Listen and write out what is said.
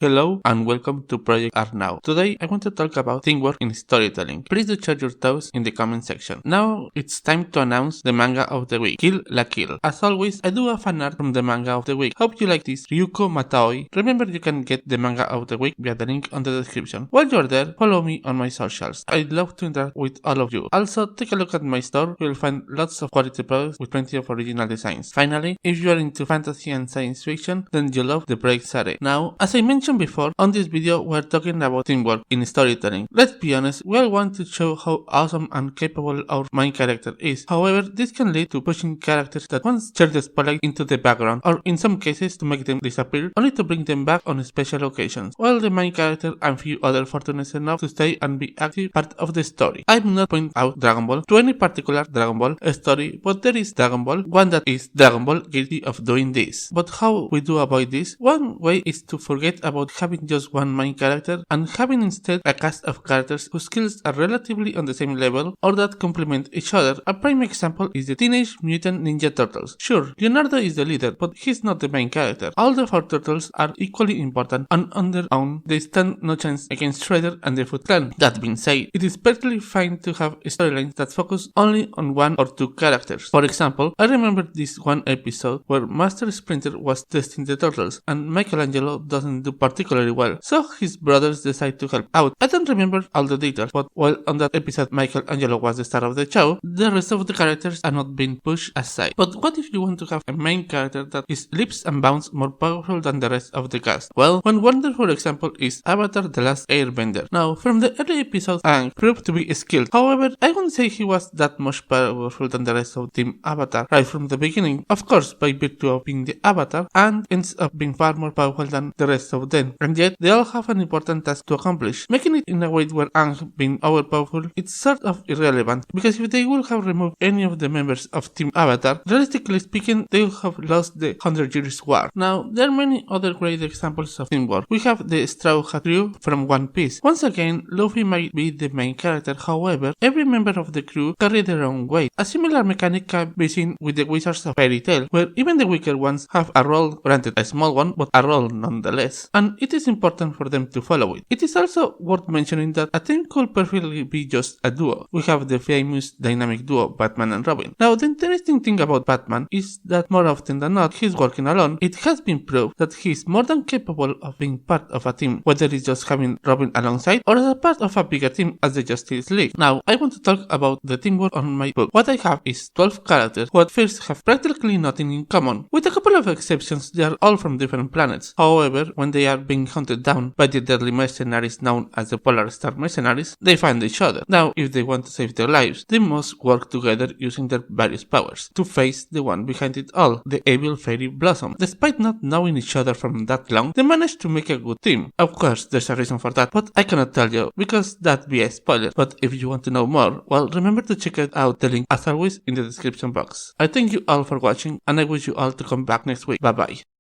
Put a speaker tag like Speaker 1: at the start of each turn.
Speaker 1: Hello and welcome to Project Art Now. Today I want to talk about teamwork in storytelling. Please do share your thoughts in the comment section. Now it's time to announce the manga of the week, Kill la Kill. As always, I do a fan art from the manga of the week. Hope you like this. Ryuko Matoi. Remember you can get the manga of the week via the link on the description. While you're there, follow me on my socials. I'd love to interact with all of you. Also, take a look at my store. You'll find lots of quality products with plenty of original designs. Finally, if you are into fantasy and science fiction, then you'll love the Break Sare. Now, as I mentioned before, on this video we're talking about teamwork in storytelling. Let's be honest, we all want to show how awesome and capable our main character is. However, this can lead to pushing characters that once shared the spotlight into the background, or in some cases to make them disappear, only to bring them back on special occasions, while the main character and few others fortunate enough to stay and be active part of the story. I will not point out Dragon Ball to any particular Dragon Ball story, but there is Dragon Ball, one that is Dragon Ball guilty of doing this. But how we do avoid this? One way is to forget about having just one main character and having instead a cast of characters whose skills are relatively on the same level or that complement each other. A prime example is the Teenage Mutant Ninja Turtles. Sure, Leonardo is the leader, but he's not the main character. All the four turtles are equally important, and on their own they stand no chance against Shredder and the Foot Clan. That being said, it is perfectly fine to have storylines that focus only on one or two characters. For example, I remember this one episode where Master Splinter was testing the turtles and Michelangelo doesn't do particularly well, so his brothers decide to help out. I don't remember all the details, but while on that episode Michelangelo was the star of the show, the rest of the characters are not being pushed aside. But what if you want to have a main character that is leaps and bounds more powerful than the rest of the cast? Well, one wonderful example is Avatar: The Last Airbender. Now, from the early episodes, Aang proved to be skilled. However, I wouldn't say he was that much powerful than the rest of Team Avatar right from the beginning. Of course, by virtue of being the Avatar, and ends up being far more powerful than the rest of them. And yet, they all have an important task to accomplish. Making it in a way where Aang being overpowerful, it's sort of irrelevant, because if they would have removed any of the members of Team Avatar, realistically speaking, they would have lost the 100 Years War. Now, there are many other great examples of teamwork. We have the Straw Hat crew from One Piece. Once again, Luffy might be the main character, however, every member of the crew carry their own weight. A similar mechanic can be seen with the Wizards of Fairy Tail, where even the weaker ones have a role, granted a small one, but a role nonetheless, and it is important for them to follow it. It is also worth mentioning that a team could perfectly be just a duo. We have the famous dynamic duo Batman and Robin. Now, the interesting thing about Batman is that more often than not, he's working alone. It has been proved that he's more than capable of being part of a team, whether it's just having Robin alongside or as a part of a bigger team as the Justice League. Now, I want to talk about the teamwork on my book. What I have is 12 characters who at first have practically nothing in common. With a couple of exceptions, they are all from different planets. However, when they are being hunted down by the deadly mercenaries known as the Polar Star Mercenaries, they find each other. Now, if they want to save their lives, they must work together using their various powers to face the one behind it all, the evil Fairy Blossom. Despite not knowing each other from that long, they managed to make a good team. Of course, there's a reason for that, but I cannot tell you because that'd be a spoiler. But if you want to know more, well, remember to check out the link as always in the description box. I thank you all for watching, and I wish you all to come back next week. Bye bye.